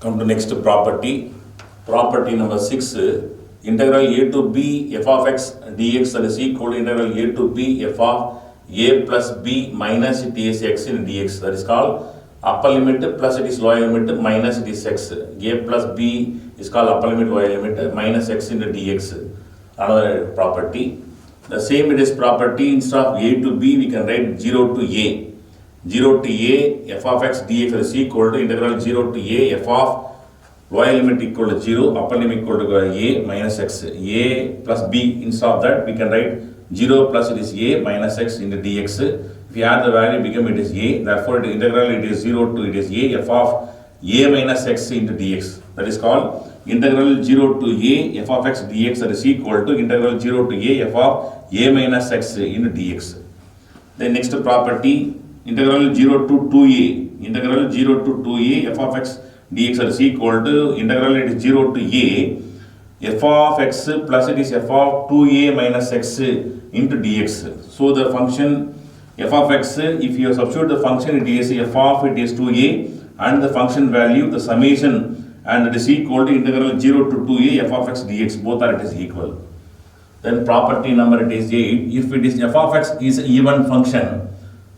Come to next property. Property number 6. Integral a to b f of x dx that is equal to integral a to b f of a plus b minus it is x in dx. That is called upper limit plus it is lower limit minus it is x. A plus b is called upper limit lower limit minus x into dx. Another property. The same it is property, instead of a to b we can write 0 to a. 0 to a f of x dx is equal to integral 0 to a f of lower limit equal to 0, upper limit equal to a minus x. A plus b, instead of that we can write 0 plus it is a minus x into dx. If you add the value become it is a, therefore the integral it is 0 to it is a f of a minus x into dx. That is called integral 0 to a f of x dx that is equal to integral 0 to a f of a minus x into dx. Then next property, integral 0 to 2a, integral 0 to 2a f of x dx is equal to integral it is 0 to a f of x plus it is f of 2a minus x into dx. So the function f of x, if you substitute the function it is f of it is 2a and the function value the summation and it is equal to integral 0 to 2a f of x dx, both are it is equal. Then property number it is 8, if it is f of x is even function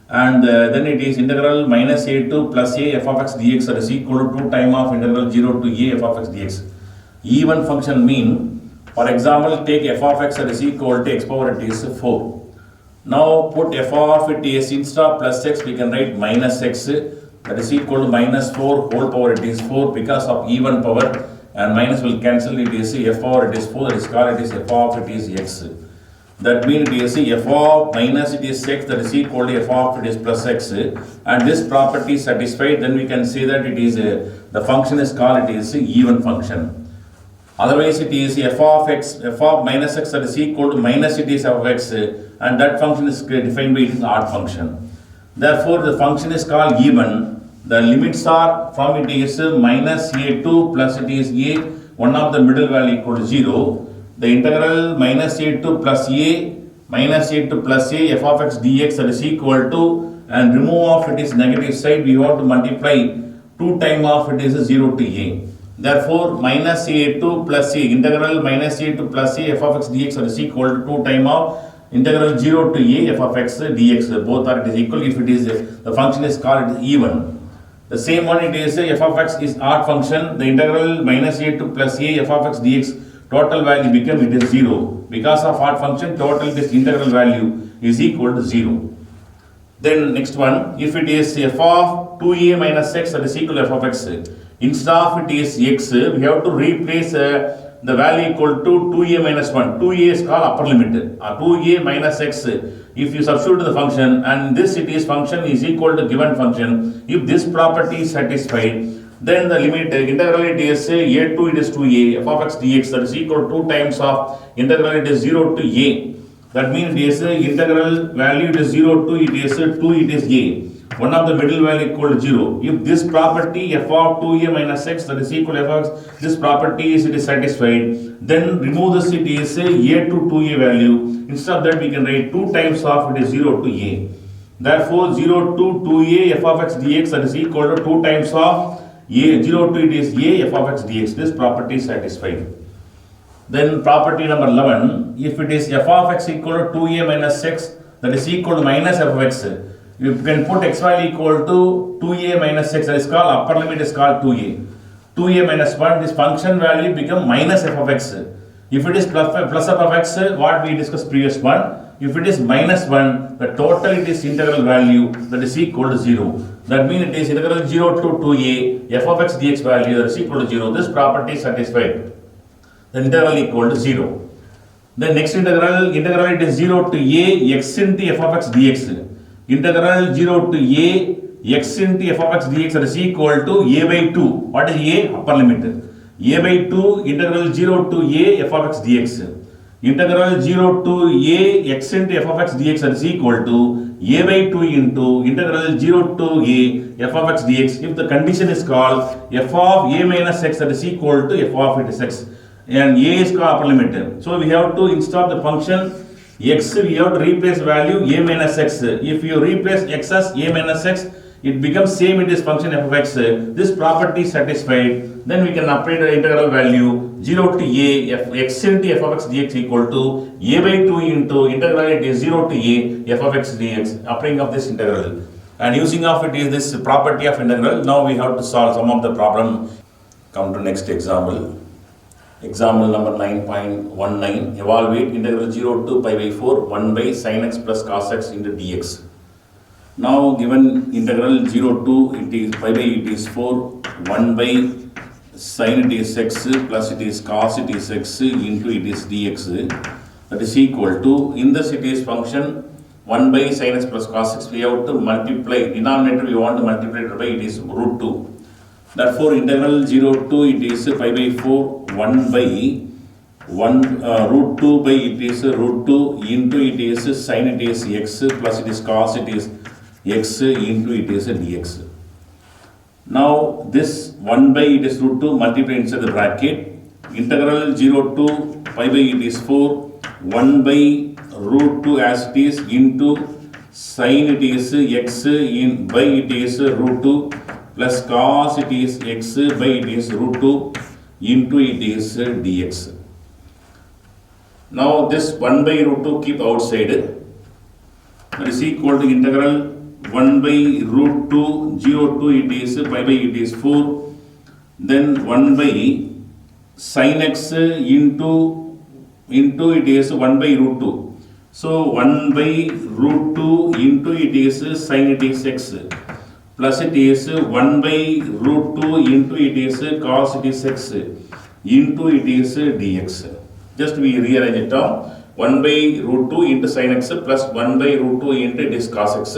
and then it is integral minus a to plus a f of x dx that is equal to 2 times of integral 0 to a f of x dx. Even function mean, for example, take f of x that is equal to x power it is 4. Now put f of it is instead of plus x we can write minus x that is equal to minus 4 whole power it is 4 because of even power and minus will cancel, it is f power it is 4 that is called it is f of it is x. That means it is f of minus it is x that is equal to f of it is plus x and this property is satisfied, then we can say that it is the function is called it is even function. Otherwise it is f of x, f of minus x that is equal to minus it is f of x and that function is defined by it is odd function. Therefore the function is called even. The limits are from it is minus a to plus it is a, one of the middle value equal to 0. The integral minus a to plus a minus a to plus a f of x dx that is equal to, and remove of it is negative side we have to multiply 2 times of it is 0 to a. Therefore minus a to plus a, integral minus a to plus a f of x dx that is equal to 2 times of integral 0 to a f of x dx, both are it is equal if it is the function is called even. The same one it is f of x is odd function, the integral minus a to plus a f of x dx total value become it is 0 because of odd function total this integral value is equal to 0. Then next one, if it is f of 2a minus x that is equal to f of x, instead of it is x we have to replace the value equal to 2a minus 1. 2a is called upper limit, 2a minus x if you substitute the function and this it is function is equal to given function, if this property is satisfied then the limit integral it is a to it is 2a f of x dx that is equal to 2 times of integral it is 0 to a. That means it is integral value it is 0 to it is 2 it is a, one of the middle value equal to 0. If this property f of 2a minus x that is equal to f of x, this property is it is satisfied, then remove this it is a to 2a value, instead of that we can write 2 times of it is 0 to a. Therefore 0 to 2a f of x dx that is equal to 2 times of a, 0 to it is a f of x dx, this property is satisfied. Then property number 11, if it is f of x equal to 2a minus x that is equal to minus f of x, you can put x value equal to 2a minus x, that is called upper limit is called 2a. 2a minus 1, this function value become minus f of x. If it is plus f of x, what we discussed previous one, if it is minus 1, the total it is integral value that is equal to 0. That means it is integral 0 to 2a f of x dx value that is equal to 0. This property is satisfied. The integral equal to 0. The next integral it is 0 to a x into f of x dx. Integral 0 to a x into f of x dx that is equal to a by 2. What is a? Upper limit. A by 2 integral 0 to a f of x dx. Integral 0 to a x into f of x dx that is equal to a by 2 into integral 0 to a f of x dx. If the condition is called f of a minus x that is equal to f of it is x and a is called upper limit. So we have to instead of the function x we have to replace value a minus x. If you replace x as a minus x, it becomes same it is function f of x, this property is satisfied, then we can apply the integral value 0 to a f x into f of x dx equal to a by 2 into integral it is 0 to a f of x dx, applying of this integral. And using of it is this property of integral. Now we have to solve some of the problem. Come to next example. Example number 9.19. Evaluate integral 0 to pi by 4 1 by sin x plus cos x into dx. Now given integral 0 to it is pi by it is 4 1 by sin it is x plus it is cos it is x into it is dx, that is equal to, in this it is function 1 by sin x plus cos x, we have to multiply, denominator we want to multiply it by it is root 2. Therefore, integral 0 to it is pi by 4 1 by root 2 by it is root 2 into it is sin it is x plus it is cos it is x into it is dx. Now this 1 by it is root 2 multiply inside the bracket. Integral 0 to pi by it is 4 1 by root 2 as it is into sin it is x in by it is root 2 plus cos it is x by it is root 2 into it is dx. Now this 1 by root 2 keep outside, that is equal to integral 1 by root 2 0 to it is pi by it is 4, then 1 by sin x into it is 1 by root 2. So 1 by root 2 into it is sin it is x plus it is 1 by root 2 into it is cos it is x into it is dx. Just we rearrange it down. 1 by root 2 into sin x plus 1 by root 2 into it is cos x.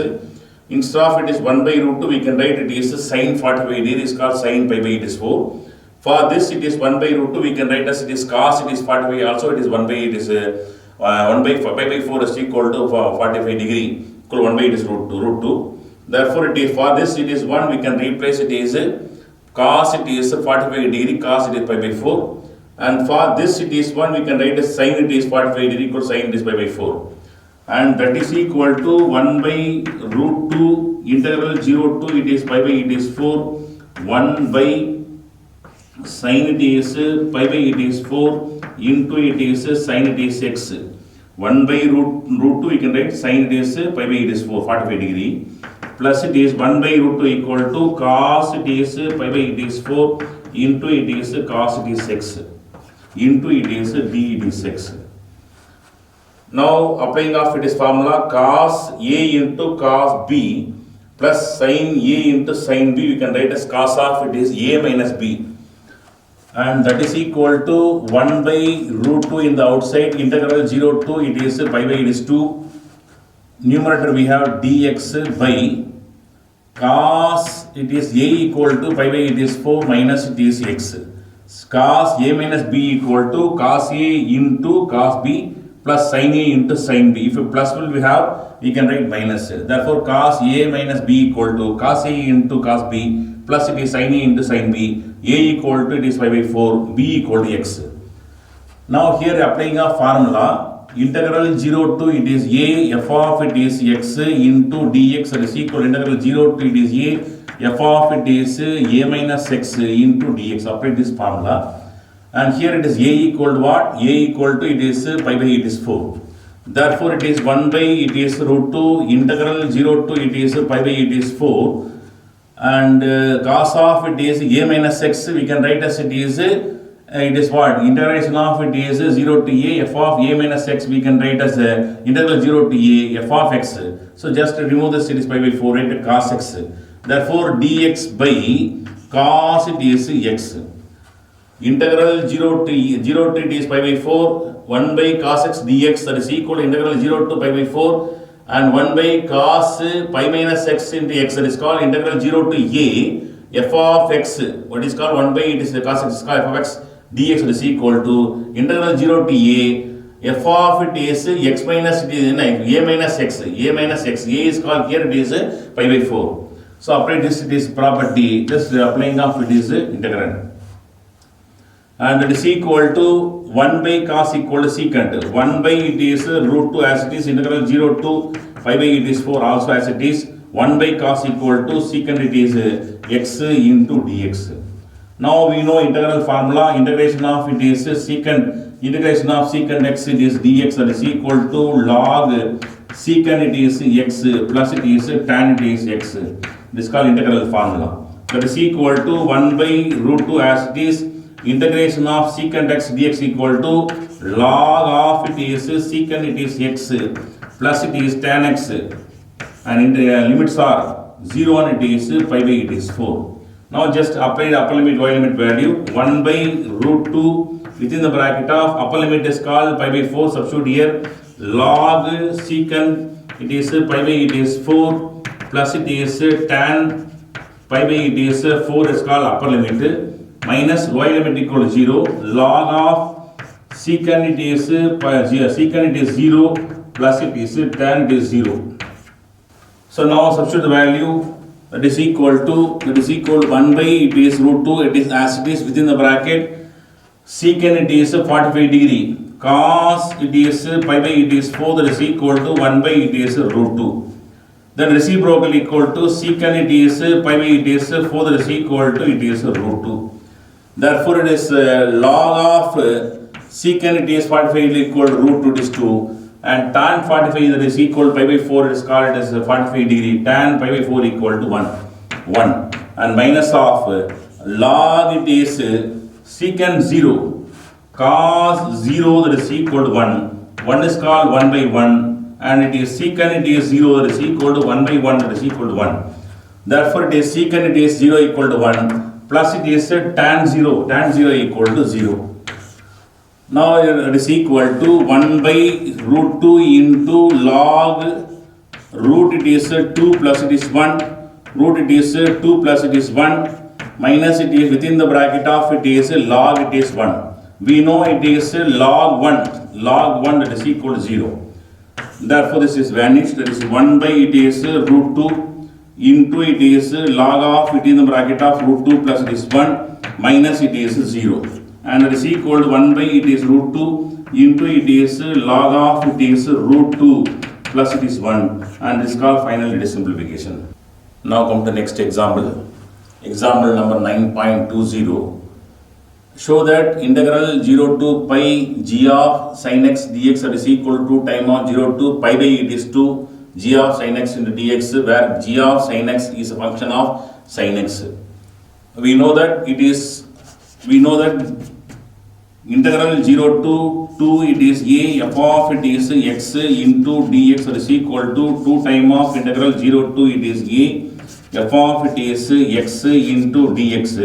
Instead of it is 1 by root 2, we can write it is sin 45 degree is called sin pi by it is 4. For this it is 1 by root 2, we can write as it is cos it is 45, also it is 1 by it is 1 by pi by 4 is equal to 45 degree, equal 1 by it is root 2. Therefore it is, for this it is 1, we can replace it is cos it is 45 degree, cos it is pi by 4. And for this it is 1, we can write as sin it is 45 degree equal sin it is pi by 4. And that is equal to 1 by root 2 integral 0 to it is pi by it is 4 1 by sin it is pi by it is 4 into it is sin it is x. 1 by root 2 we can write sin it is pi by it is 4 45 degree plus it is 1 by root 2 equal to cos it is pi by it is 4 into it is cos it is x into it is d it is x. Now applying of it is formula cos a into cos b plus sin a into sin b, we can write as cos of it is a minus b, and that is equal to 1 by root 2 in the outside, integral 0 to it is pi by it is 2, numerator we have dx by cos it is a equal to pi by it is 4 minus it is x, cos a minus b equal to cos a into cos b plus sin a into sin b. If a plus will we have, we can write minus. Therefore cos a minus b equal to cos a into cos b plus it is sin a into sin b, a equal to it is pi by 4, b equal to x. Now here applying a formula, integral 0 to it is a f of it is x into dx, that is equal to integral 0 to it is a f of it is a minus x into dx. Apply this formula. And here it is a equal to what? A equal to it is pi by it is 4. Therefore it is 1 by it is root 2 integral 0 to it is pi by it is 4, and cos of it is a minus x, we can write as it is what? Integration of it is 0 to a f of a minus x, we can write as integral 0 to a f of x. So just remove this, it is pi by 4, write cos x. Therefore dx by cos it is x. Integral 0 to it is pi by 4, 1 by cos x dx, that is equal to integral 0 to pi by 4 and 1 by cos pi minus x into x, that is called integral 0 to a f of x, what is called 1 by it is the cos x is called f of x dx, that is equal to integral 0 to a f of it is x minus it is a minus x, a is called here it is pi by 4. So apply this, it is property, just applying of it is integrand. And it is equal to 1 by cos equal to secant. 1 by it is root 2 as it is, integral 0 to pi by it is 4 also as it is, 1 by cos equal to secant it is x into dx. Now we know integral formula, integration of it is integration of secant x it is dx, that is equal to log secant it is x plus it is tan it is x. This is called integral formula. That is equal to 1 by root 2 as it is integration of secant x dx equal to log of it is secant it is x plus it is tan x, and limits are 0 and it is pi by it is 4. Now just apply the upper limit y limit value 1 by root 2 within the bracket of upper limit is called pi by 4, substitute here log secant it is pi by it is 4 plus it is tan pi by it is 4 is called upper limit minus y limit equal to 0 log of secant it is secant it is 0 plus it is tan it is 0. So now substitute the value that is equal to 1 by it is root 2, it is as it is within the bracket secant it is 45 degree cos it is pi by it is 4, that is equal to 1 by it is root 2. Then reciprocal equal to secant it is pi by it is 4, that is equal to it is root 2. Therefore it is log of secant it is 45 equal to root 2, it is 2, and tan 45 that is equal to pi by 4 is called as 45 degree, tan pi by 4 equal to 1, and minus of log it is secant 0 cos 0 that is equal to 1 is called 1 by 1, and it is secant it is 0 that is equal to 1 by 1 that is equal to 1. Therefore it is secant it is 0 equal to 1 plus it is tan 0 equal to 0. Now it is equal to 1 by root 2 into log root it is 2 plus it is 1, root it is 2 plus it is 1, minus it is within the bracket of it is log it is 1. We know it is log 1 that is equal to 0. Therefore this is vanished, that is 1 by it is root 2 into it is log of it in the bracket of root 2 plus it is 1 minus it is 0. And it is equal to 1 by it is root 2 into it is log of it is root 2 plus it is 1, and this is called final it is simplification. Now come to the next example. Example number 9.20. Show that integral 0 to pi g of sin x dx that is equal to time of 0 to pi by it is 2 g of sin x into dx, where g of sin x is a function of sin x. We know that integral 0 to 2 it is a f of it is x into dx that is equal to 2 time of integral 0 to it is a f of it is x into dx,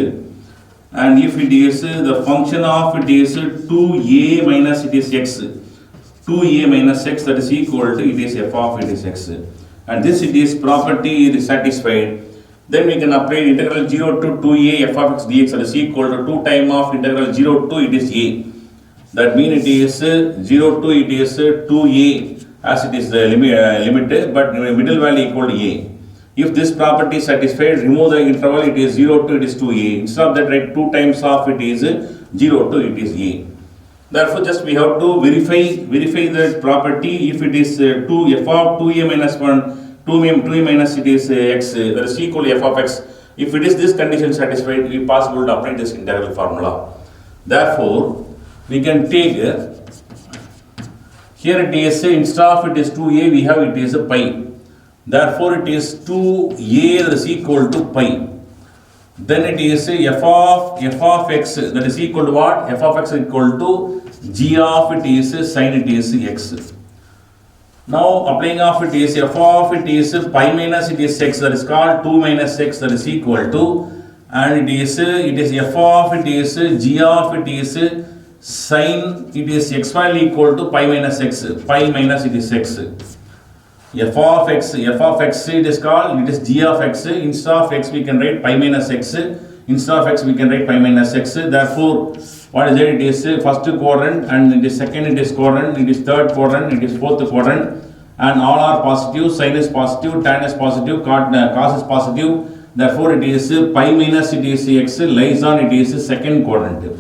and if it is the function of it is 2a minus it is x, 2a minus x that is equal to it is f of it is x, and this it is property is satisfied, then we can apply integral 0 to 2a f of x dx that is equal to 2 time of integral 0 to it is a. That means it is 0 to it is 2a as it is the limit, but middle value equal to a. If this property is satisfied, remove the interval, it is 0 to it is 2a. Instead of that, write 2 times of it is 0 to it is a. Therefore, just we have to verify the property. If it is 2 f of 2a minus 1, 2a minus it is x, that is equal to f of x. If it is this condition satisfied, it is possible to apply this integral formula. Therefore, we can take here it is instead of it is 2a, we have it is a pi. Therefore, it is 2a that is equal to pi. Then it is f of x that is equal to what? F of x is equal to g of it is sin it is x. Now applying of it is f of it is pi minus it is x, that is called 2 minus x that is equal to, and it is f of it is g of it is sin it is x value equal to pi minus x, pi minus it is x. F of x it is called, it is g of x, instead of x we can write pi minus x, instead of x we can write pi minus x. Therefore, what is it? It is first quadrant, and it is second it is quadrant, it is third quadrant, it is fourth quadrant, and all are positive. Sin is positive, tan is positive, cos is positive. Therefore, it is pi minus it is x lies on it is second quadrant.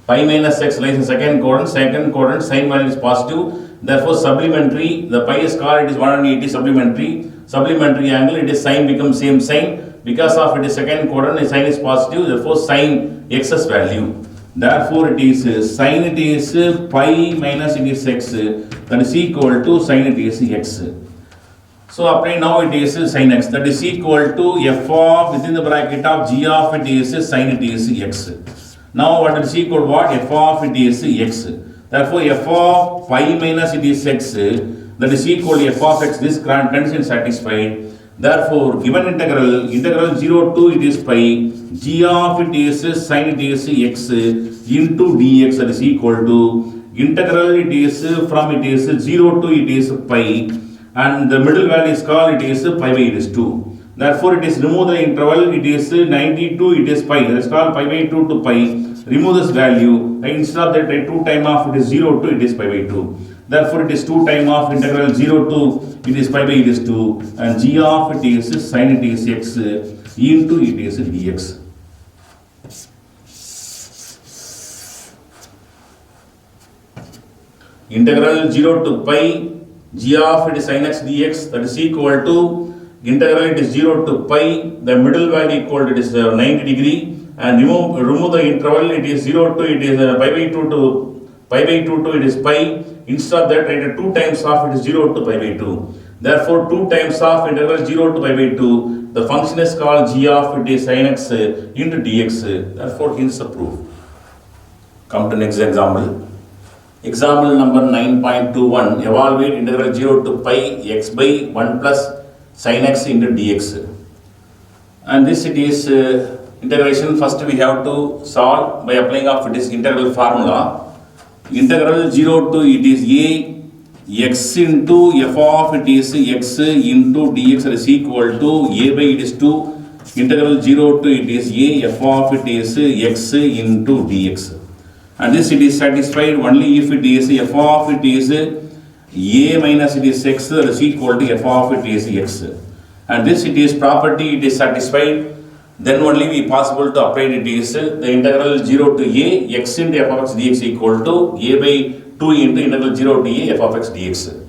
Pi minus x lies in second quadrant, sin value is positive. Therefore, supplementary, the pi is called, it is 180 supplementary. supplementary angle, it is sine becomes same sign. Because of it is second quadrant, sine is positive, therefore sine x's value. Therefore it is sine it is pi minus it is x, that is equal to sine it is x. So apply now it is sin x, that is equal to f of within the bracket of g of it is sin it is x. Now what is equal to what? F of it is x. Therefore f of pi minus it is x, that is equal to f of x. This condition is satisfied. Therefore given integral 0 to it is pi, g of it is sin it is x into dx, that is equal to integral it is from it is 0 to it is pi, and the middle value is called it is pi by it is 2. Therefore it is remove the interval, it is 92 it is pi, that is called pi by 2 to pi. Remove this value, instead of that 2 time of it is 0 to it is pi by 2. Therefore it is 2 time of integral 0 to it is pi by it is 2, and g of it is sin it is x into it is dx. Integral 0 to pi g of it is sin x dx, that is equal to integral it is 0 to pi, the middle value equal to it is 90 degree, and remove the interval, it is 0 to it is pi by 2 to pi by 2 to it is pi. Instead of that, write 2 times of it is 0 to pi by 2. Therefore 2 times of integral 0 to pi by 2, the function is called g of it is sin x into dx. Therefore hence the proof. Come to next example. Example number 9.21, evaluate integral 0 to pi x by 1 plus sin x into dx. And this it is integration. First we have to solve by applying of it is integral formula. Integral 0 to it is a x into f of it is x into dx is equal to a by it is 2 integral 0 to it is a f of it is x into dx. And this it is satisfied only if it is f of it is a minus it is x, that is equal to f of it is x. And this it is property, it is satisfied, then only we possible to apply it is the integral 0 to a x into f of x dx equal to a by 2 into integral 0 to a f of x dx.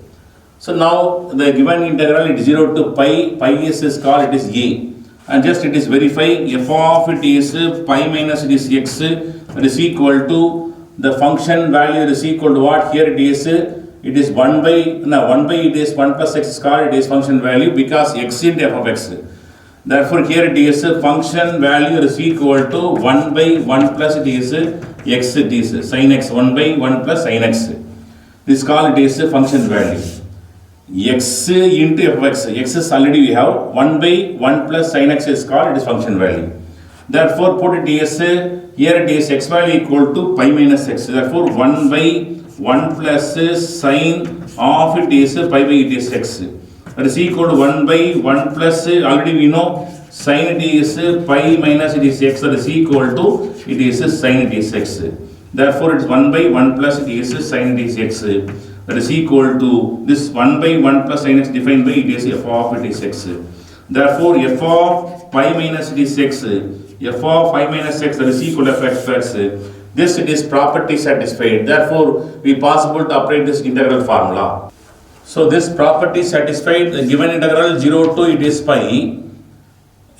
So now the given integral it is 0 to pi is called it is a, and just it is verify f of it is pi minus it is x, that is equal to the function value is equal to what? Here it is 1 by it is 1 plus x is called it is function value because x into f of x. Therefore here it is function value is equal to 1 by 1 plus it is x, it is sin x, 1 by 1 plus sin x. This called it is function value. X into f of x, x is already we have, 1 by 1 plus sin x is called it is function value. Therefore put it is, here it is x value equal to pi minus x. Therefore 1 by 1 plus sin of it is pi by it is x. That is equal to 1 by 1 plus, already we know, sin it is pi minus it is x, that is equal to, it is sin it is x. Therefore it is 1 by 1 plus it is sin it is x. That is equal to, this 1 by 1 plus sin x defined by it is f of it is x. Therefore f of pi minus it is x, f of pi minus x, that is equal to f of x. This it is property satisfied. Therefore we possible to apply this integral formula. So this property satisfied, the given integral 0 to it is pi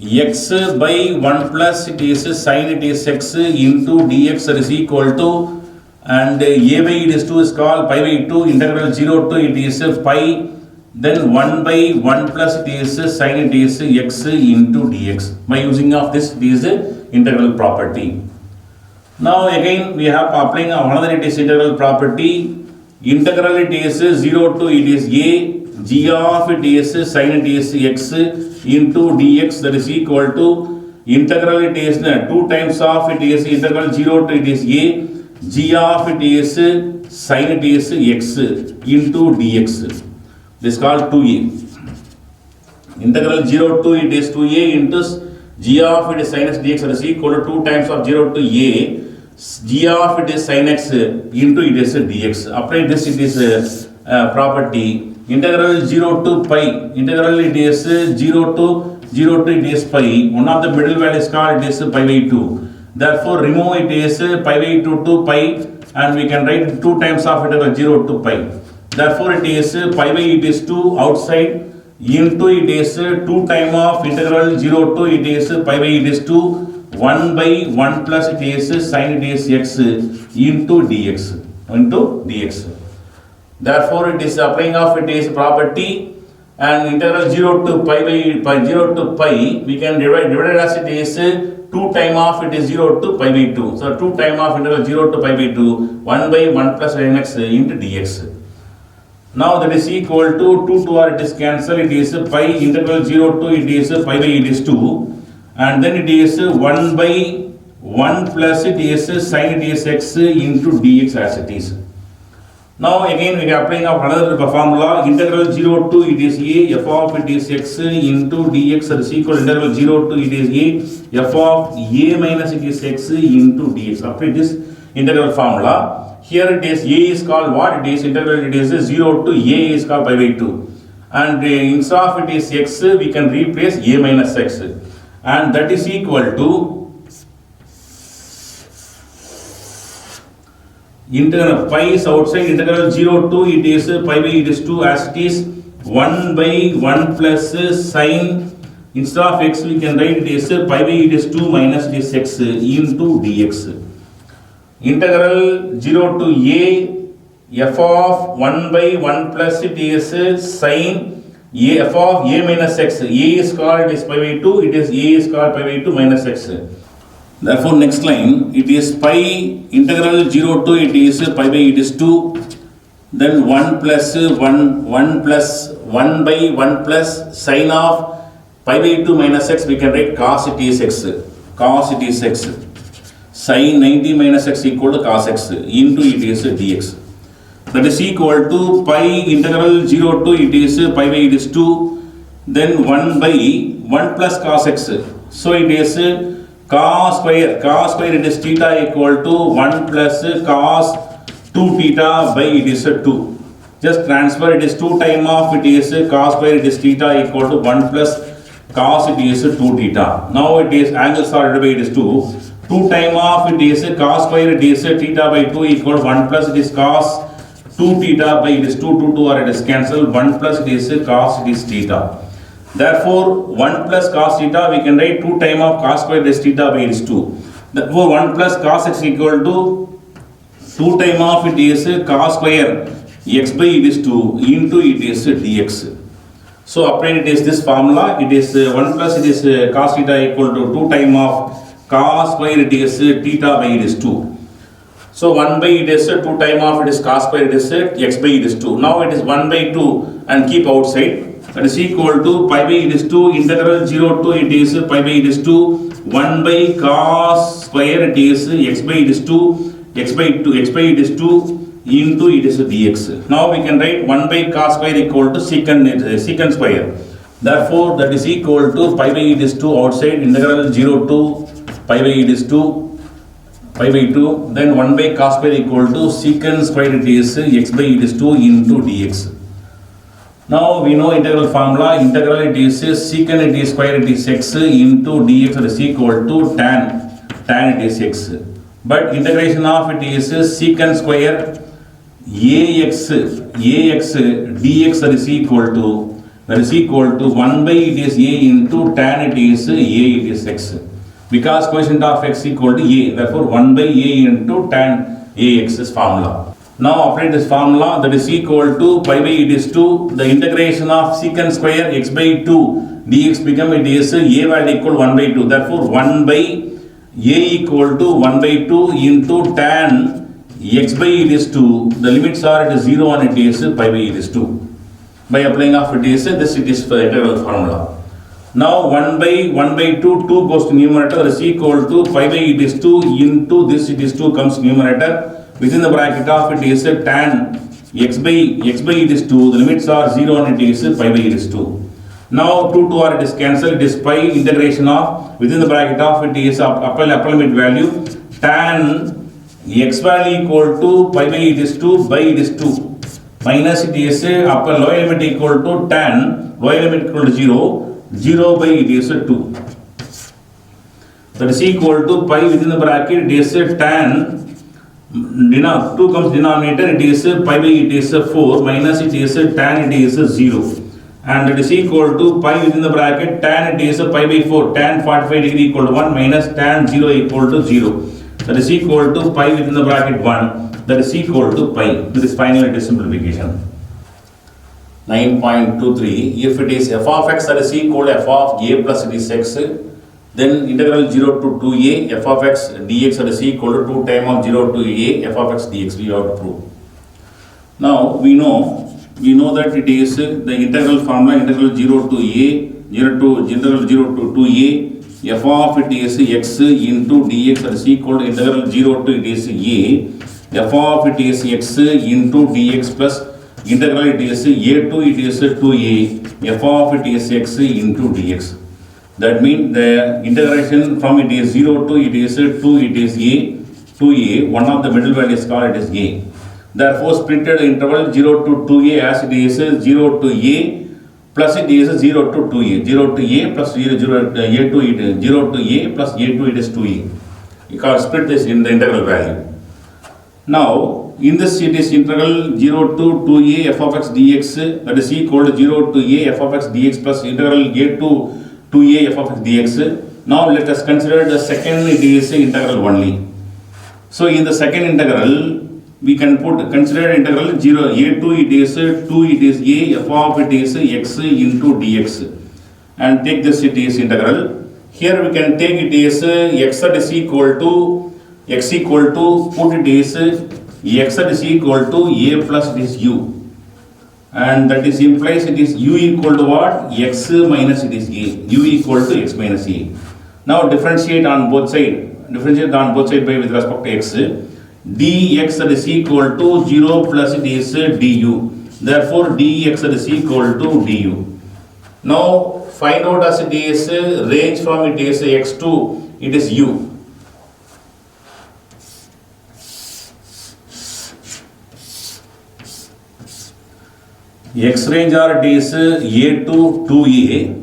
x by 1 plus it is sin it is x into dx is equal to, and a by it is 2 is called pi by 2 integral 0 to it is pi, then 1 by 1 plus it is sin it is x into dx. By using of this it is integral property. Now again we have applying another it is integral property. Integral it is 0 to it is a g of it is sin it is x into dx, that is equal to integral it is 2 times of it is integral 0 to it is a g of it is sin it is x into dx. This is called 2a. Integral 0 to it is 2a into g of it is sin x dx, that is equal to 2 times of 0 to a g of it is sin x into it is dx. Apply this, it is property. Integral 0 to pi, integral it is 0 to it is pi, one of the middle value is called it is pi by 2. Therefore remove it is pi by 2 to pi, and we can write 2 times of integral 0 to pi. Therefore it is pi by it is 2 outside, into it is 2 time of integral 0 to it is pi by it is 2 1 by 1 plus it is sin it is x into dx. Therefore, it is applying of it is property, and integral 0 to pi 0 to pi we can divide as it is 2 time of it is 0 to pi by 2. So 2 time of integral 0 to pi by 2 1 by 1 plus sin x into dx. Now that is equal to 2 to r, it is cancelled, it is pi integral 0 to it is pi by it is 2, and then it is 1 by 1 plus it is sin it is x into dx as it is. Now again we are applying of another formula, integral 0 to it is a f of it is x into dx is equal to integral 0 to it is a f of a minus it is x into dx. Apply this integral formula. Here it is a is called what? It is integral, it is 0 to a is called pi by 2, and instead of it is x we can replace a minus x, and that is equal to integral pi is outside, integral 0 to it is pi by it is 2 as it is 1 by 1 plus sin, instead of x we can write it is pi by it is 2 minus it is x into dx. Integral 0 to a f of 1 by 1 plus it is sin a f of a minus x. A is called it is pi by 2, it is a is called pi by 2 minus x. Therefore next line it is pi integral 0 to it is pi by it is 2, then 1 plus 1 plus 1 by 1 plus sin of pi by 2 minus x, we can write cos it is x, sin 90 minus x equal to cos x into it is dx. That is equal to pi integral 0 to it is pi by it is 2, then 1 by 1 plus cos x. So it is cos square it is theta equal to 1 plus cos 2 theta by it is 2. Just transfer, it is 2 time of it is cos square it is theta equal to 1 plus cos it is 2 theta. Now it is angles are divided by it is 2. 2 time of it is cos square it is theta by 2 equal 1 plus it is cos 2 theta by it is 2 or it is cancelled, 1 plus it is cos it is theta. Therefore 1 plus cos theta we can write 2 time of cos square it is theta by it is 2. Therefore 1 plus cos x equal to 2 time of it is cos square x by it is 2 into it is dx. So apply it is this formula, it is 1 plus it is cos theta equal to 2 time of cos square it is theta by it is 2. So 1 by it is 2 time of it is cos square it is x by it is 2. Now it is 1 by 2 and keep outside. That is equal to pi by it is 2 integral 0 to it is pi by it is 2 1 by cos square it is x by it is 2 x by it is 2 into it is dx. Now we can write 1 by cos square equal to secant square. Therefore that is equal to pi by it is 2 outside, integral 0 to pi by it is 2 pi by 2, then 1 by cos square equal to secant square it is x by it is 2 into dx. Now we know integral formula, integral it is secant it is square it is x into dx is equal to tan it is x. But integration of it is secant square ax dx is equal to 1 by it is a into tan it is x. Because quotient of x equal to a, therefore 1 by a into tan ax is formula. Now apply this formula, that is equal to pi by it is 2, the integration of secant square x by 2 dx become it is a value equal 1 by 2, therefore 1 by a equal to 1 by 2 into tan x by it is 2, the limits are it is 0 and it is pi by it is 2. By applying of it is this, it is for integral formula. Now 1 by 2 goes to numerator, is equal to pi by it is 2 into this it is 2 comes numerator. Within the bracket of it is tan x by it is 2, the limits are 0 and it is pi by it is 2. Now 2 to r it is cancelled, it is pi integration of within the bracket of it is upper limit value tan x value equal to pi by it is 2 by it is 2 minus it is upper lower limit equal to tan lower limit equal to 0 by it is 2. That is equal to pi within the bracket it is tan 2 comes denominator, it is pi by it is 4 minus it is tan it is 0, and that is equal to pi within the bracket tan it is pi by 4, tan 45 degree equal to 1 minus tan 0 equal to 0. That is equal to pi within the bracket 1, that is equal to pi. This is final it is simplification. 9.23, if it is f of x that is equal to f of a plus it is x, then integral 0 to 2a f of x dx that is equal to 2 times of 0 to a f of x dx, we have to prove. Now we know that it is the integral formula integral 0 to a 0 to integral 0 to 2a f of it is x into dx that is equal to integral 0 to it is a f of it is x into dx plus integral it is a to it is 2a f of it is x into dx. That means the integration from it is 0 to it is 2 it is a to a, one of the middle values called it is a. Therefore, splitted interval 0 to 2a as it is 0 to a plus it is 0 to 2a. 0 to a plus 0 to it 0 to a plus a to it is 2a. You can split this in the integral value. Now, in this it is integral 0 to 2a f of x dx that is equal to 0 to a f of x dx plus integral a to 2a f of x dx. Now, let us consider the second it is integral only. So, in the second integral, we can consider integral 0 a to it is 2 it is a f of it is x into dx and take this it is integral. Here we can take it is x that is equal to put it is x that is equal to a plus it is u, and that is implies it is u equal to what? X minus it is a, u equal to x minus a. Now differentiate on both sides by with respect to x. Dx that is equal to 0 plus it is du. Therefore, dx that is equal to du. Now, find out as it is range from it is x to it is u. X range are it is a to 2a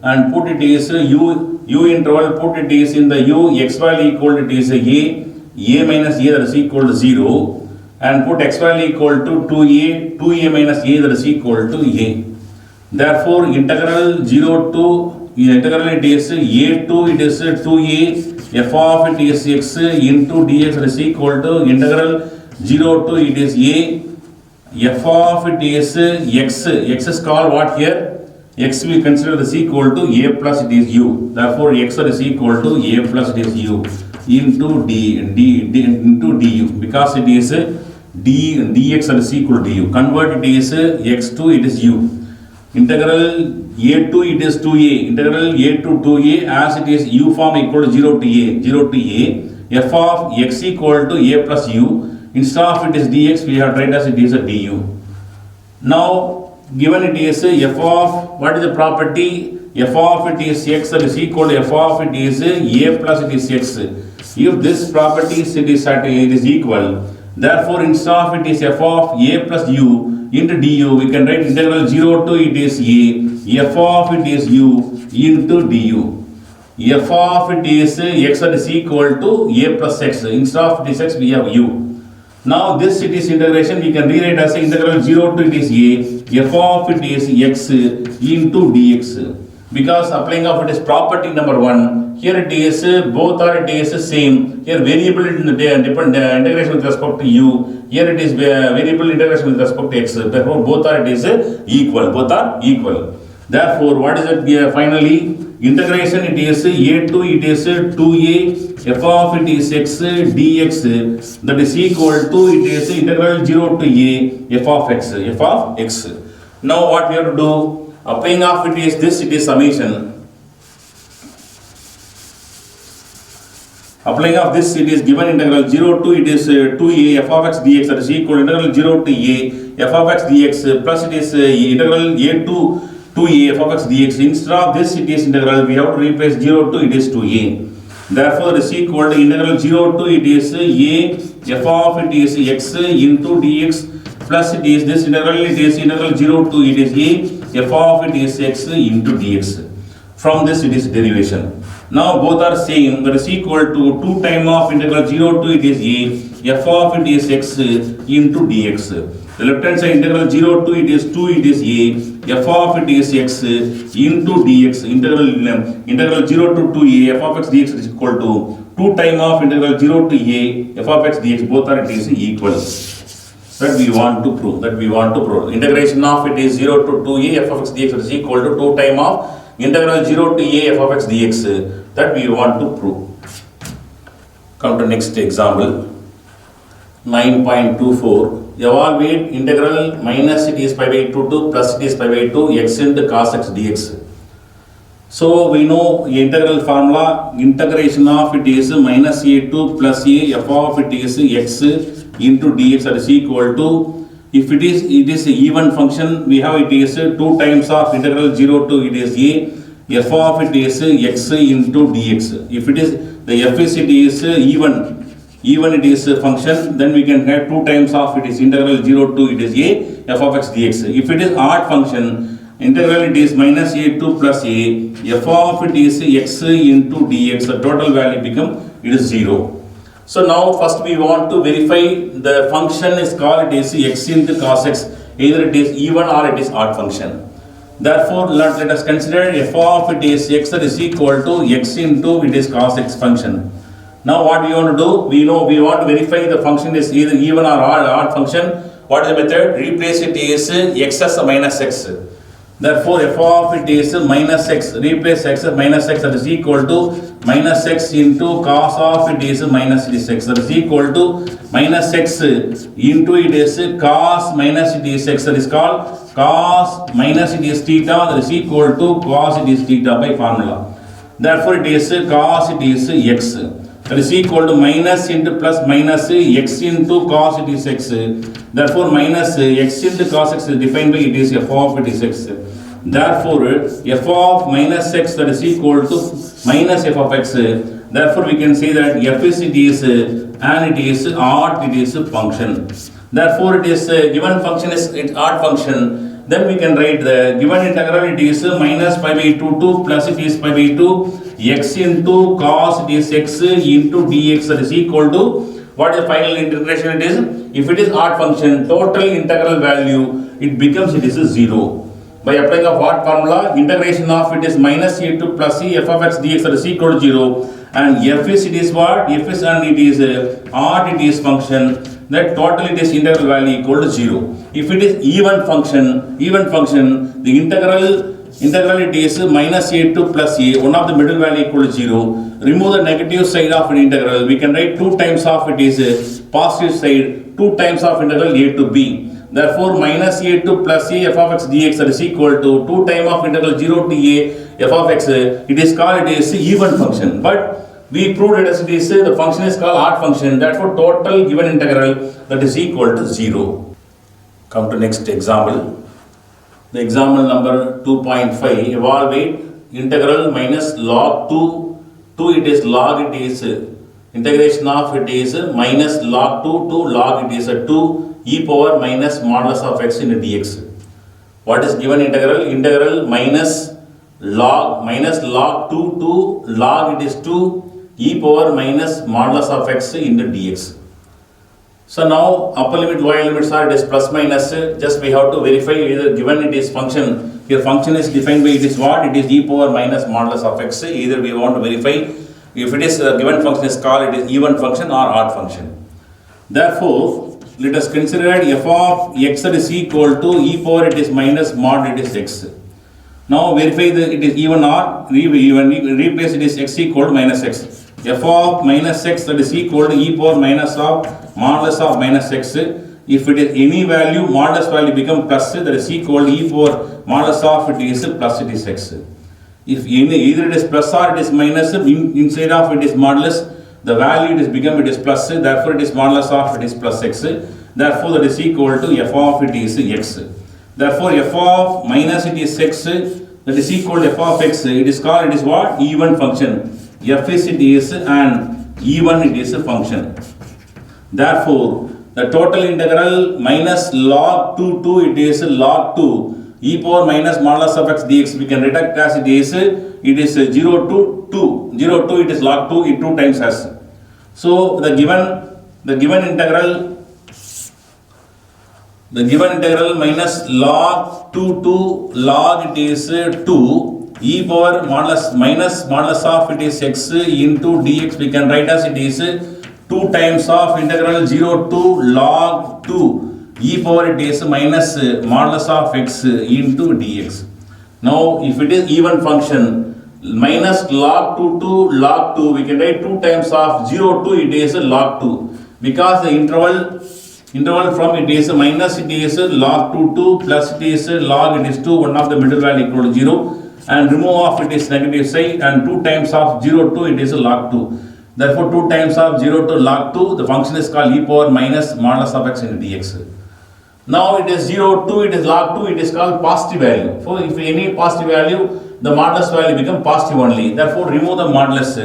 and put it is u interval, put it is in the u x value equal to it is a minus a that is equal to 0 and put x value equal to 2a minus a that is equal to a. Therefore, integral 0 to integral it is a to it is 2a f of it is x into dx that is equal to integral 0 to it is a f of it is x. X is called what here? X we consider is equal to a plus it is u. Therefore, x is equal to a plus it is u into into du, because it is dx is equal to u. Convert it is x to it is u. Integral a to it is 2a. Integral a to 2a as it is u form equal to 0 to a f of x equal to a plus u. Instead of it is dx, we have tried as it is a du. Now, given it is f of, what is the property? F of it is x that is equal to f of it is a plus it is x. If this property it is equal, therefore instead of it is f of a plus u into du, we can write integral 0 to it is a f of it is u into du. F of it is x that is equal to a plus x. Instead of it is x, we have u. Now this it is integration, we can rewrite as integral 0 to it is a f of it is x into dx. Because applying of it is property number 1, here it is both are it is same. Here variable in the different integration with respect to u. Here it is variable integration with respect to x. Therefore both are it is equal. Both are equal. Therefore, what is it finally? Integration it is a to it is 2a f of it is x dx, that is equal to it is integral 0 to a f of x. Now what we have to do? Applying of it is this, it is summation. Applying of this, it is given integral 0 to it is 2a f of x dx, that is equal to integral 0 to a f of x dx plus it is integral a to 2a f of x dx. Instead of this it is integral, we have to replace 0 to it is 2a. Therefore, it is equal to integral 0 to it is a f of it is x into dx plus it is this integral, it is integral 0 to it is a f of it is x into dx. From this it is derivation. Now both are same, that is equal to 2 times of integral 0 to it is a, f of it is x into dx. The left hand side integral 0 to it is 2, it is a, f of it is x into dx. Integral 0 to 2a, f of x dx is equal to 2 times of integral 0 to a, f of x dx, both are it is equal. That we want to prove. Integration of it is 0 to 2a, f of x dx is equal to 2 times of integral 0 to a, f of x dx. That we want to prove. Come to next example. 9.24. Evaluate integral minus it is pi by 2 to plus it is pi by 2 x into cos x dx. So we know integral formula, integration of it is minus a to plus a, f of it is x into dx, that is equal to, if it is even function, we have it is 2 times of integral 0 to it is a, f of it is x into dx. If it is the f is it is even it is a function, then we can have 2 times of it is integral 0 to it is a, f of x dx. If it is odd function, integral it is minus a to plus a, f of it is x into dx, the total value become it is 0. So now first we want to verify the function is called it is x into cos x, either it is even or it is odd function. Therefore let us consider f of it is x, that is equal to x into it is cos x function. Now what we want to do, we want to verify the function is either even or odd function. What is the method? Replace it is x as a minus x. Therefore f of it is minus x, replace x as minus x, that is equal to minus x into cos of it is minus it is x, that is equal to minus x into it is cos minus it is x, that is called cos minus it is theta, that is equal to cos it is theta by formula. Therefore it is cos it is x, that is equal to minus into plus minus x into cos it is x. Therefore minus x into cos x is defined by it is f of it is x. Therefore f of minus x, that is equal to minus f of x. Therefore we can say that f is it is and it is odd, it is a function. Therefore it is given function is odd function. Then we can write the given integral it is minus pi by 2 to plus it is pi by 2 x into cos it is x into dx, that is equal to, what is the final integration it is? If it is odd function, total integral value it becomes it is 0. By applying of what formula? Integration of it is minus a to plus a, f of x dx, that is equal to 0. And f is it is what? F is and it is odd it is function, that total it is integral value equal to 0. If it is even function, the integral it is minus a to plus a, one of the middle value equal to 0. Remove the negative side of an integral, we can write 2 times of it is positive side, 2 times of integral a to b. Therefore minus a to plus a, f of x dx, that is equal to 2 times of integral 0 to a, f of x, it is called it is even function. But we proved it as it is the function is called odd function, therefore total given integral that is equal to 0. Come to next example. The example number 2.5, evaluate integral minus log 2 it is log it is integration of it is minus log 2 to log it is 2 e power minus modulus of x into dx. What is given integral? Integral minus log 2 to log it is 2 e power minus modulus of x into dx. So now upper limit, lower limits are it is plus minus, just we have to verify either given it is function, here function is defined by it is what? It is e power minus modulus of x, either we want to verify if it is given function is called it is even function or odd function. Therefore let us consider f of x that is equal to e power it is minus mod it is x. Now verify that it is even or replace it is x equal to minus x. F of minus x that is equal to e power minus of modulus of minus x. If it is any value, modulus value become plus, that is equal to e power modulus of it is plus it is x. If either it is plus or it is minus, inside of it is modulus, the value it is become it is plus, therefore it is modulus of it is plus x. Therefore that is equal to f of it is x. Therefore f of minus it is x, that is equal to f of x, it is called it is what? Even function. F is it is and even it is a function. Therefore the total integral minus log 2 to it is log 2 e power minus modulus of x dx. We can write as it is 0 to 2. 0 to it is log 2, it 2 times s. So the given integral minus log 2 to log it is 2 e power modulus minus modulus of it is x into dx. We can write as it is 2 times of integral 0 to log 2 e power it is minus modulus of x into dx. Now if it is even function, minus log 2 to log 2, we can write 2 times of 0 to it is log 2, because the interval from it is minus it is log 2 to plus it is log it is 2, one of the middle value equal to 0, and remove of it is negative side, and 2 times of 0 to it is log 2. Therefore 2 times of 0 to log 2, the function is called e power minus modulus of x into dx. Now it is 0 to it is log 2, it is called positive value. So if any positive value, the modulus value become positive only. Therefore remove the modulus.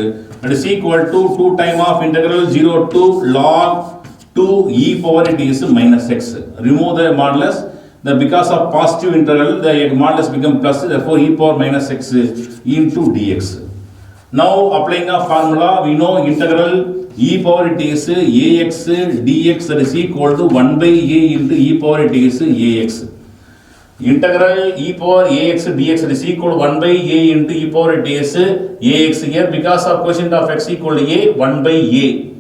That is equal to 2 times of integral 0 to log 2 e power it is minus x. Remove the modulus. Because of positive integral, the modulus become plus. Therefore e power minus x into dx. Now applying a formula, we know integral e power it is ax dx, that is equal to 1 by a into e power it is ax. Integral e power ax dx, that is equal to 1 by a into e power it is ax. Here because of quotient of x equal to a, 1 by a.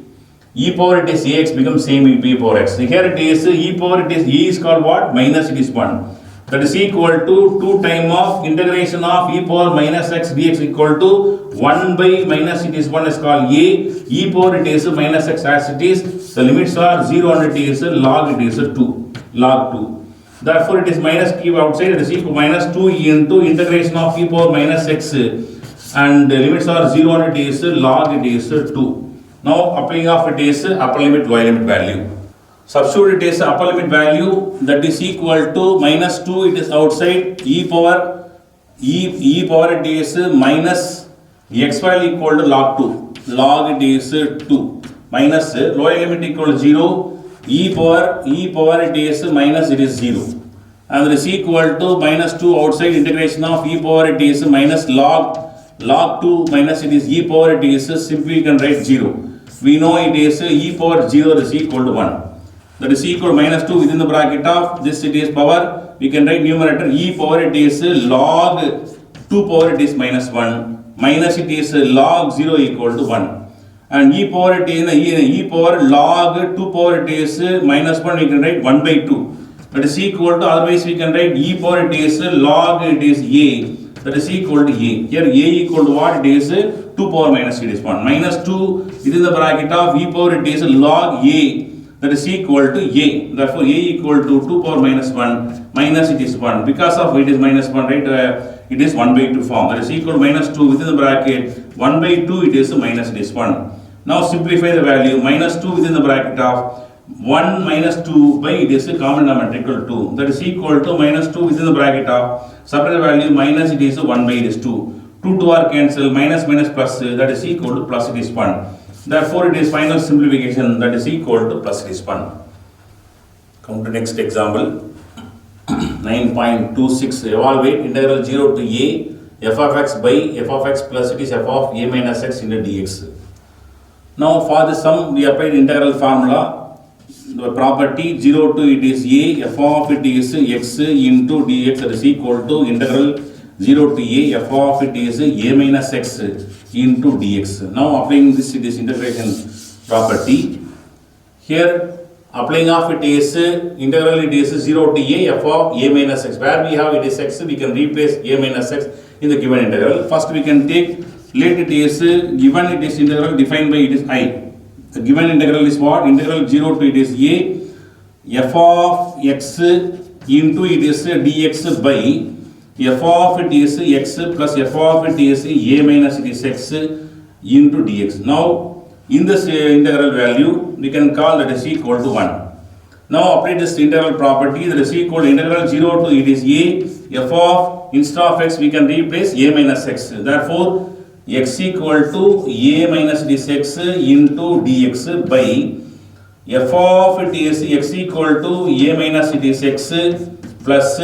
E power it is ax becomes same e power x. Here it is e power it is a is called what? Minus it is 1. That is equal to 2 times of integration of e power minus x dx equal to 1 by minus it is 1 is called a. E power it is minus x as it is. The limits are 0 and it is log it is 2. Log 2. Therefore it is minus keep outside, it is equal to minus 2 into integration of e power minus x, and the limits are 0 and it is log it is 2. Now applying of it is upper limit y limit value. Substitute it is upper limit value, that is equal to minus 2, it is outside, e power it is minus x value equal to log 2. Log it is 2. Minus lower limit equal to 0. E power it is minus it is 0, and this is equal to minus 2 outside, integration of e power it is minus log 2 minus it is e power it is, simply you can write 0. We know it is e power 0 is equal to 1. That is equal to minus 2 within the bracket of this it is power. We can write numerator e power it is log 2 power it is minus 1 minus it is log 0 equal to 1. And e power it is e power log 2 power it is minus 1, we can write 1 by 2. That is equal to, otherwise we can write e power it is log it is a, that is equal to a. Here a equal to what? It is 2 power minus it is 1. Minus 2 within the bracket of e power it is log a, that is equal to a. Therefore a equal to 2 power minus 1 minus it is 1. Because of it is minus 1, right? It is 1 by 2 form. That is equal to minus 2 within the bracket 1 by 2 it is minus it is 1. Now simplify the value. Minus 2 within the bracket of 1 minus 2 by it is a common denominator equal to 2. That is equal to minus 2 within the bracket of separate the value minus it is 1 by it is 2. 2 are cancelled, minus minus plus, that is equal to plus it is 1. Therefore it is final simplification, that is equal to plus it is 1. Come to next example. 9.26. Evaluate integral 0 to a f of x by f of x plus it is f of a minus x into dx. Now for the sum we applied integral formula. The property 0 to it is a, f of it is x into dx, that is equal to integral 0 to a, f of it is a minus x into dx. Now applying this integration property. Here applying of it is integral it is 0 to a, f of a minus x. Where we have it is x, we can replace a minus x in the given integral. First we can take, let it is given it is integral defined by it is I. The given integral is what? Integral 0 to it is a, f of x into it is dx by f of it is x plus f of it is a minus it is x into dx. Now in this integral value we can call that is equal to 1. Now apply this integral property, that is equal to integral 0 to it is a, f of instead of x we can replace a minus x. Therefore x equal to a minus it is x into dx by f of it is x equal to a minus it is x plus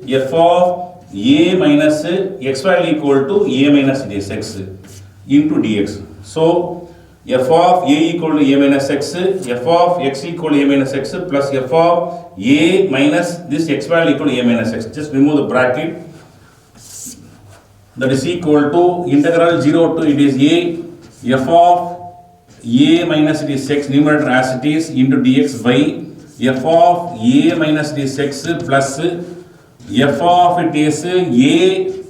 f of a minus x value equal to a minus dsx into dx. So f of a equal to a minus x, f of x equal to a minus x plus f of a minus this x value equal to a minus x. Just remove the bracket. That is equal to integral 0 to it is a f of a minus it is x numerator as it is into dx by f of a minus it is x plus f of it is a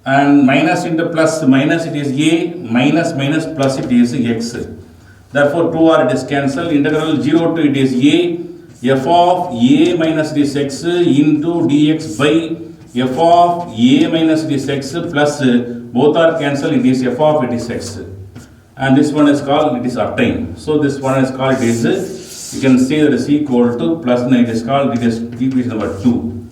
and minus into plus minus it is a minus minus plus it is x. Therefore 2 are it is cancelled. Integral 0 to it is a f of a minus it is x into dx by f of a minus it is x plus both are cancelled, it is f of it is x. And this one is called, it is obtained. So this one is called, it is, you can say that is equal to plus, it is called, it is equation number 2.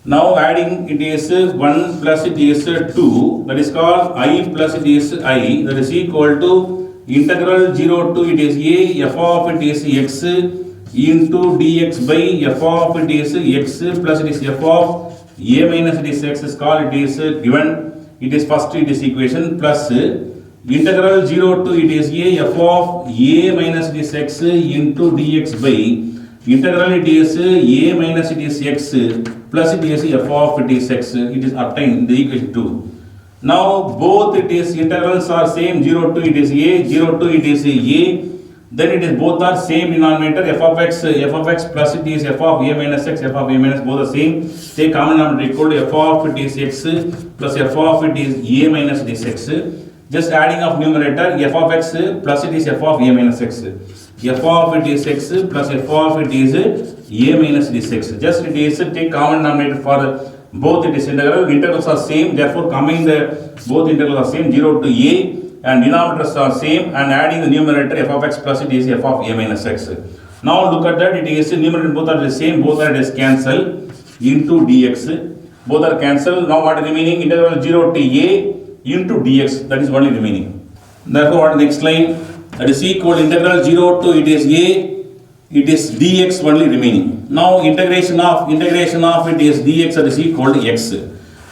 Now adding it is 1 plus it is 2, that is called I plus it is I, that is equal to integral 0 to it is a f of it is x into dx by f of it is x plus it is f of a minus it is x is called, it is given, it is first it is equation plus integral 0 to it is a f of a minus it is x into dx by integral it is a minus it is x plus it is f of it is x, it is obtained in the equation 2. Now both it is integrals are same, 0 to it is a, 0 to it is a, then it is both are same denominator, f of x plus it is f of a minus x, f of a minus both are same, take common denominator equal to f of it is x plus f of it is a minus it is x. Just adding of numerator, f of x plus it is f of a minus x. F of it is x plus f of it is a minus it is x. Just it is take common denominator for both it is integral. Integrals are same, therefore coming the both integrals are same, 0 to a and denominators are same, and adding the numerator f of x plus it is f of a minus x. Now look at that, it is numerator both are the same, both are it is cancelled into dx. Both are cancelled. Now what is remaining? Integral 0 to a into dx, that is only remaining. Therefore what is the next line? That is equal to integral 0 to it is a, it is dx only remaining. Now integration of it is dx, that is equal to x.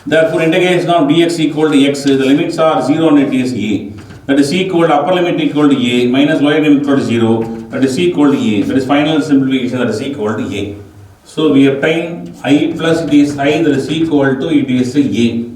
Therefore integration of dx equal to x, the limits are 0 and it is a. That is equal to upper limit equal to a minus lower limit equal to 0, that is equal to a. That is final simplification, that is equal to a. So we obtain I plus it is I, that is equal to it is a.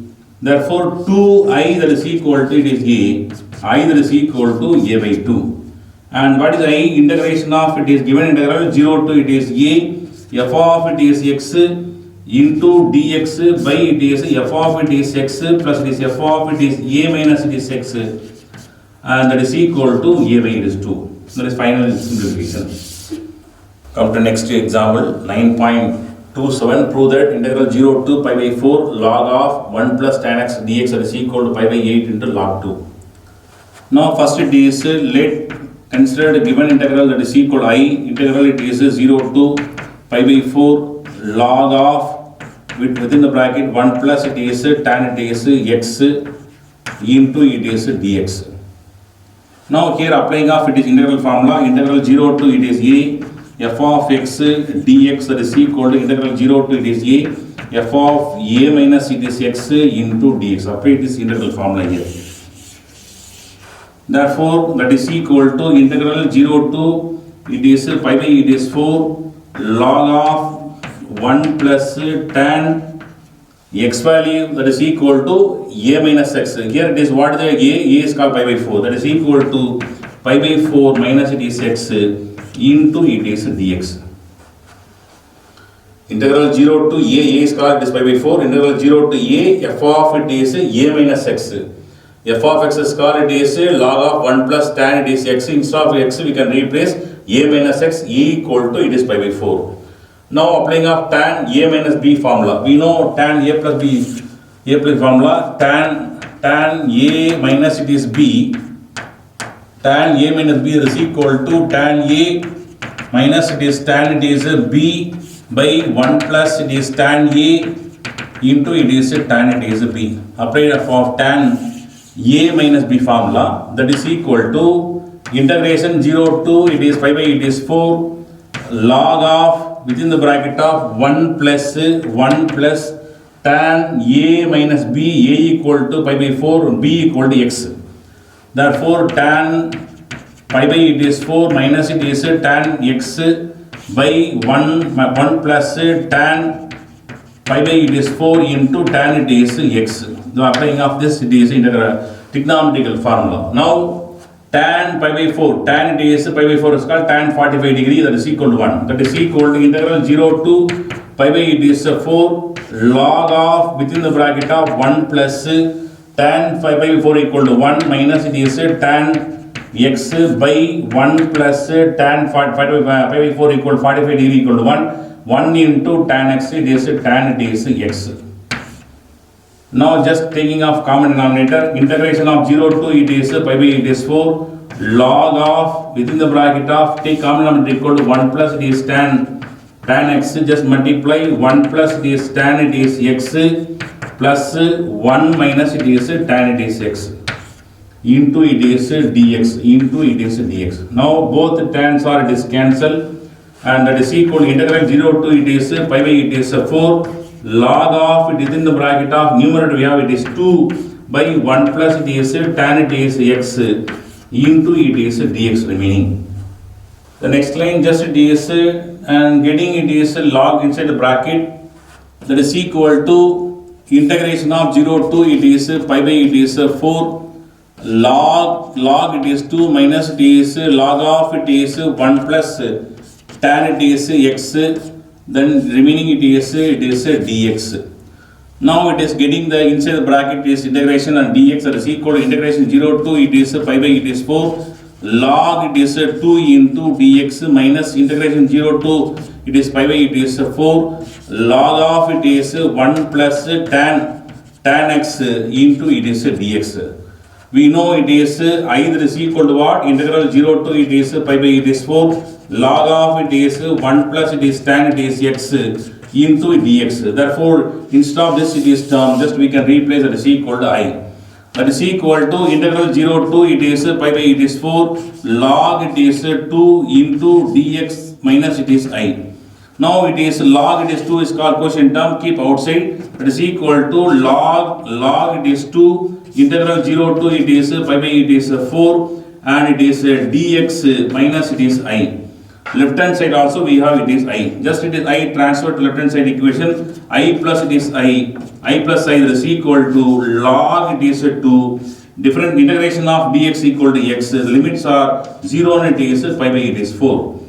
Therefore 2I, that is equal to it is a, I that is equal to a by 2. And what is I? Integration of it is given integral 0 to it is a, f of it is x into dx by it is f of it is x plus it is f of it is a minus it is x, and that is equal to a by it is 2. That is final simplification. Come to next example, 9.27. Prove that integral 0 to pi by 4 log of 1 plus tan x dx that is equal to pi by 8 into log 2. Now first it is let consider the given integral that is equal to I. Integral it is 0 to pi by 4 log of within the bracket 1 plus it is tan it is x into it is dx. Now here applying of it is integral formula, integral 0 to it is a f of x dx that is equal to integral 0 to it is a f of a minus it is x into dx. Apply this integral formula here. Therefore that is equal to integral 0 to it is pi by it is 4 log of 1 plus tan x value that is equal to a minus x. Here it is what the a is called pi by 4, that is equal to pi by 4 minus it is x into it is dx. Integral 0 to a is called it is pi by 4, integral 0 to a f of it is a minus x. F of x is called it is log of 1 plus tan it is x. Instead of x we can replace a minus x equal to it is pi by 4. Now applying of tan a minus b formula. We know tan a plus b, a plus formula, tan a minus it is b, tan a minus b is equal to tan a minus it is tan it is b by 1 plus it is tan a into it is tan it is b. Apply of tan a minus b formula, that is equal to integration 0 to it is pi by it is 4 log of within the bracket of 1 plus tan a minus b, a equal to pi by 4, b equal to x. Therefore, tan pi by it is 4 minus it is tan x by 1 plus tan pi by it is 4 into tan it is x. The applying of this, it is integral trigonometrical formula. Now, tan pi by 4, tan it is pi by 4 is called tan 45 degree, that is equal to 1. That is equal to integral 0 to pi by it is 4 log of within the bracket of 1 plus tan 5 by 4 equal to 1 minus it is tan x by 1 plus tan 5 by 4 equal to 45 degree equal to 1 into tan x, it is tan it is x. Now just taking off common denominator, integration of 0 to it is pi by it is 4 log of within the bracket of take common denominator equal to 1 plus it is tan x, just multiply 1 plus it is tan it is x plus 1 minus it is tan it is x into it is dx. Now both tans are, it is cancelled, and that is equal to integral 0 to it is pi by it is 4 log of it within the bracket of numerator we have it is 2 by 1 plus it is tan it is x into it is dx remaining. The next line just ds and getting it is log inside the bracket, that is equal to integration of 0 to it is pi by it is 4 log it is 2 minus it is log of it is 1 plus tan it is x, then remaining it is dx. Now it is getting the inside the bracket is integration and dx, that is equal to integration 0 to it is pi by it is 4 log it is 2 into dx minus integration 0 to it is pi by it is 4 log of it is 1 plus tan x into it is dx. We know it is either is equal to what? Integral 0 to it is pi by it is 4 log of it is 1 plus it is tan it is x into dx. Therefore, instead of this it is term, just we can replace that is equal to I. That is equal to integral 0 to it is pi by it is 4 log it is 2 into dx minus it is I. Now it is log it is 2 is called quotient term, keep outside, that is equal to log it is 2 integral 0 to it is pi by it is 4 and it is dx minus it is I. Left hand side also we have it is I. Just it is I transfer to left hand side equation. I plus it is I plus I, that is equal to log it is 2 different integration of dx equal to x. The limits are 0 and it is pi by it is 4.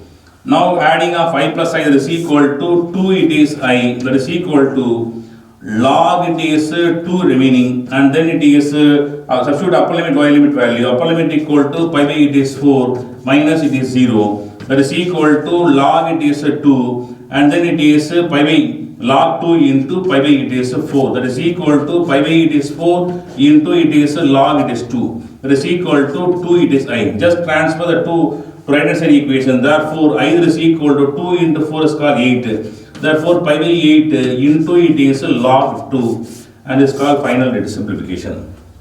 Now adding of I plus I, that is equal to 2 it is I, that is equal to log it is 2 remaining, and then it is substitute upper limit y limit value. Upper limit equal to pi by it is 4 minus it is 0, that is equal to log it is 2 and then it is pi by log 2 into pi by it is 4, that is equal to pi by it is 4 into it is log it is 2, that is equal to 2 it is I. Just transfer the 2 to right hand side equation. Therefore either is equal to 2 into 4 is called 8. Therefore pi by 8 into it is log 2 and is called final simplification.